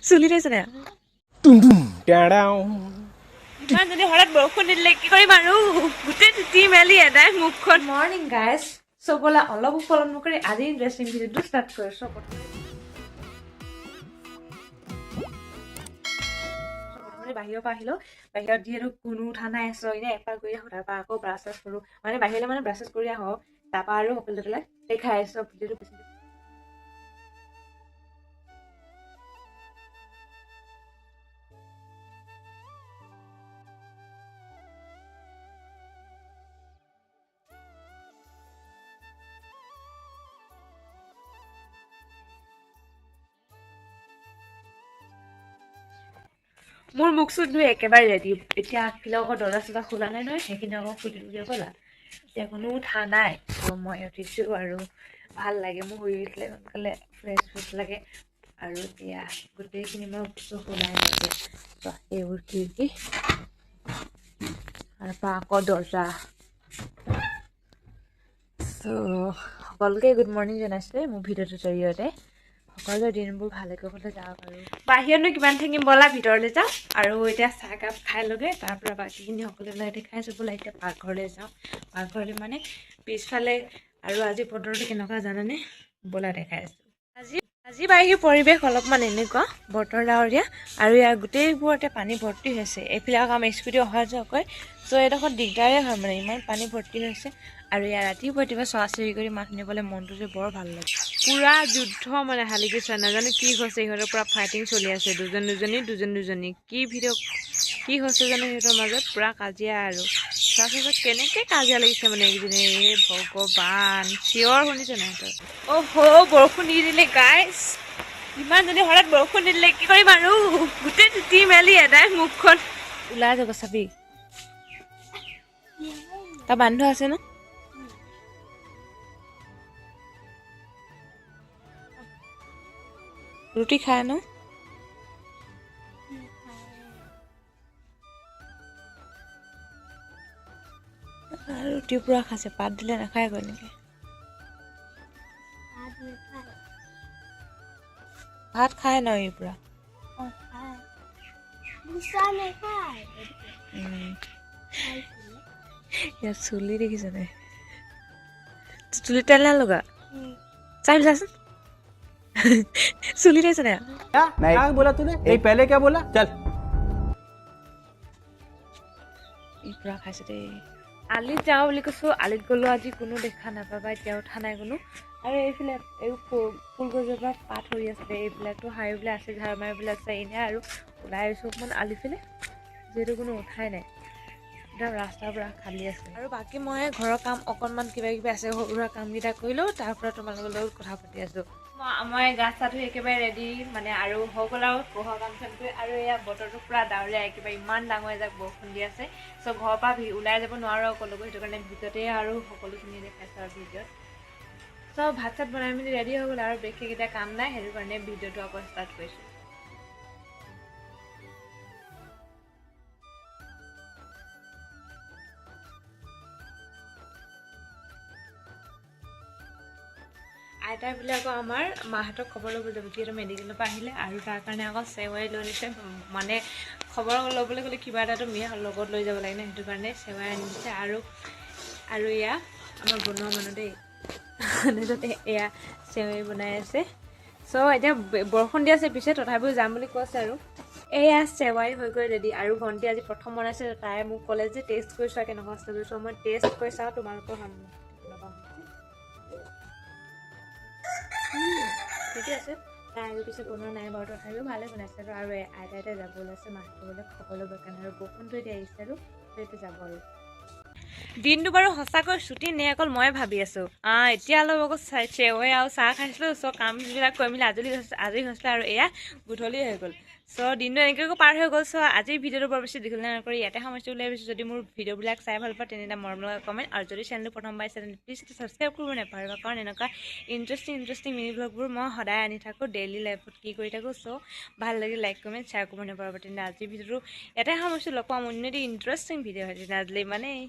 চুলি দিছে না ইমান যদি হঠাৎ বৰষুণ দিলে কি কৰিম আৰু গোটেই তিতি মেলি এদাই মুখখন মৰ্ণিং গাইজ চ' ব'লা অলপ উপলব্ধ কৰি আজি ইণ্টাৰেষ্টিং ভিডিঅ'টো ষ্টাৰ্ট কৰিছোঁ বাহিৰৰ পৰা আহিলো বাহিৰত যিহেতু কোনো উঠা নাই আছো এনে এপাক কৰি আহো তাৰপৰা আকৌ ব্ৰাছ চাছ কৰো মানে বাহিৰলৈ মানে ব্ৰাছ কৰি আহো তাৰপৰা আৰু সকলোতে পেলাই দেখাই আছো ভিডিঅ'টো বেছি মোৰ মুখ চুখ ধুই একেবাৰে ৰেডি এতিয়া আগফালে আকৌ দৰ্জা চৰ্জা খোলা নাই নহয় সেইখিনি আকৌ খুলি দিয়ে ক'লা এতিয়া কোনো উঠা নাই ত' মই উঠিছোঁ আৰু ভাল লাগে মোৰ শুই উঠিলে সোনকালে ফ্ৰেছ লাগে আৰু এতিয়া গোটেইখিনি মই বস্তু খোলাই নাছে এইবোৰ খিৰিকী তাৰপৰা আকৌ দৰ্জা চ' সকলোকে গুড মৰ্ণিং জনাইছোঁ মোৰ ভিডিঅ'টোৰ জৰিয়তে সকলোৰে দিনবোৰ ভালে কৰিবলৈ যাওক আৰু বাহিৰতনো কিমান থাকিম ব'লা ভিতৰলৈ যাওঁ আৰু এতিয়া চাহকাপ খাই লগে তাৰপৰা বাকীখিনি সকলোৰে লগতে খাইছোঁ ব'লা এতিয়া পাকঘৰলৈ যাওঁ পাকঘৰলৈ মানে পিছফালে আৰু আজি বতৰটো কেনেকুৱা জানানে ব'লা দেখাই আছোঁ আজি বাহিৰ পৰিৱেশ অলপমান এনেকুৱা বতৰ ডাৱৰীয়া আৰু ইয়াৰ গোটেইবোৰতে পানী ভৰ্তি হৈছে এইফালে আকৌ আমাৰ স্কুটি অহা যোৱা কৰে চ' এইডোখৰত দিগদাৰে হয় মানে ইমান পানী ভৰ্তি হৈছে আৰু ইয়াৰ ৰাতিপুৱা ৰাতিপুৱা চোৱা চিৰি কৰি মাত শুনিবলৈ মনটো যে বৰ ভাল লাগে পুৰা যুদ্ধ মানে শালিকি চোৱা নাজানো কি হৈছে সিহঁতৰ পুৰা ফাইটিং চলি আছে দুজনী কি ভিডিঅ' কি হৈছে জানো সিহঁতৰ মাজত পুৰা কাজিয়া আৰু তাৰপিছত কেনেকৈ কাজিয়া লাগিছে মানে এইকেইদিনে এই ভগৱান চিঞৰ শুনিছে নাই সিহঁতৰ বৰষুণ দি দিলে গাইজ ইমান যদি হঠাৎ বৰষুণ দি দিলে কি কৰিম আৰু গোটেই তিতি মেলি এদাই মুখখন ওলাই যাব চাবি তাৰ বান্ধ আছে ন ৰুটি খায় ন ৰুটি পুৰা খাইছে পাত দিলে নাখায় গৈ নেকি ভাত খায় ন এই পুৰা ইয়াত চুলি দেখিছ নাই চুলি তেল না লগা চাই চাচোন চুলি দেখিছ নাই नहीं क्या बोला तूने नहीं पहले क्या बोला चल ই পুৰা খাইছে দেই আলিত যাওঁ বুলি কৈছোঁ আলিত গ'লেও আজি কোনো দেখা নাপাবা এতিয়া উঠা নাই কোনো আৰু এইফালে এই ফুলগছজোপা পাত সৰি আছে এইবিলাকতো সাৰিবলৈ আছে ঝাৰ মাৰিবলৈ আছে এনে আৰু ওলাই আহিছোঁ অকণমান আলিফালে যিহেতু কোনো উঠাই নাই একদম ৰাস্তাৰ পৰা খালী আছে আৰু বাকী মই ঘৰৰ কাম অকণমান কিবা কিবি আছে সৰু সুৰা কামকেইটা কৰিলোঁ তাৰ পৰা তোমালোকৰ লগত কথা পাতি আছোঁ মই গা চা ধুই একেবাৰে ৰেডি মানে আৰু হৈ গ'ল আৰু পোহৰ কাম চাম কৰি আৰু এয়া বতৰটো পূৰা ডাৱৰীয়া একেবাৰে ইমান ডাঙৰ এজাক বৰষুণ দি আছে চ' ঘৰৰ পৰা ওলাই যাব নোৱাৰোঁ সকলোবোৰ সেইটো কাৰণে ভিতৰতে আৰু সকলোখিনি দেখাইছোঁ আৰু ভিডিঅ'ত চ' ভাত চাত বনাই মেলি ৰেডি হৈ গ'ল আৰু বেছিকেইটা কাম নাই সেইটো কাৰণে ভিডিঅ'টো আকৌ ষ্টাৰ্ট কৰিছোঁ আইতাই বোলে আকৌ আমাৰ মাহঁতক খবৰ ল'বলৈ যাব যিহেতু মেডিকেলৰ পৰা আহিলে আৰু তাৰ কাৰণে আকৌ চেৱাই লৈ নিছে মানে খবৰ ল'বলৈ গ'লে কিবা এটাতো লগত লৈ যাব লাগে ন সেইটো কাৰণে চেৱাই আনি দিছে আৰু এয়া আমাৰ বনোৱা মানুহ দেই তাতে এয়া চেৱাই বনাই আছে চ' এতিয়া বৰষুণ দি আছে পিছে তথাপিও যাম বুলি কৈছে আৰু এয়া চেৱাই হৈ গৈ ৰেডি আৰু ভণ্টি আজি প্ৰথম বনাইছে তাই মোক ক'লে যে টেষ্ট কৰি চোৱা কেনেকুৱা আছে চ' মই টেষ্ট কৰি চাওঁ তোমালোকৰ ঠিকে আছে তাই আৰু পিছত বনোৱা নাই বাৰু তথাপিও ভালে বনাইছে আৰু আইতাই যাব ওলাইছে মাহঁতে বোলে খবৰ ল'বৰ কাৰণে আৰু বৰষুণটো এতিয়া আহিছে আৰু সেইটো যাব আৰু দিনটো বাৰু সঁচাকৈ ছুটি নে অকল মই ভাবি আছোঁ এতিয়া অলপ আকৌ চেৱাই আৰু চাহ খাইছিলোঁ চ' কামবিলাক কৰি মেলি আজৰি হৈছিলে আৰু এয়া গধূলি হৈ গ'ল চ' দিনটো এনেকৈ পাৰ হৈ গ'ল চ' আজিৰ ভিডিঅ'টো বৰ বেছি দীঘলীয়া নকৰি ইয়াতে সামৰিছোঁ বুলি ভাবিছোঁ যদি মোৰ ভিডিঅ'বিলাক চাই ভাল পাওঁ তেনে মৰম লগা কমেণ্ট আৰু যদি চেনেলটো প্ৰথমবাৰ চেনেল প্লিজ ছাবস্ক্ৰাইব কৰিব নাপাহৰিবা কাৰণ এনেকুৱা ইণ্টাৰেষ্টিং মিনি ব্লগবোৰ মই সদায় আনি থাকোঁ ডেইলি লাইফত কি কৰি থাকোঁ চ' ভাল লাগিলে লাইক কমেণ্ট শ্বেয়াৰ কৰিব নাপাহৰিবা তেনে আজিৰ ভিডিঅ'টো ইয়াতে সামৰিছোঁ লগ পাম অন্য এটি ইণ্টাৰেষ্টিং ভিডিঅ' হয় তেনে আজিলৈ ইমানেই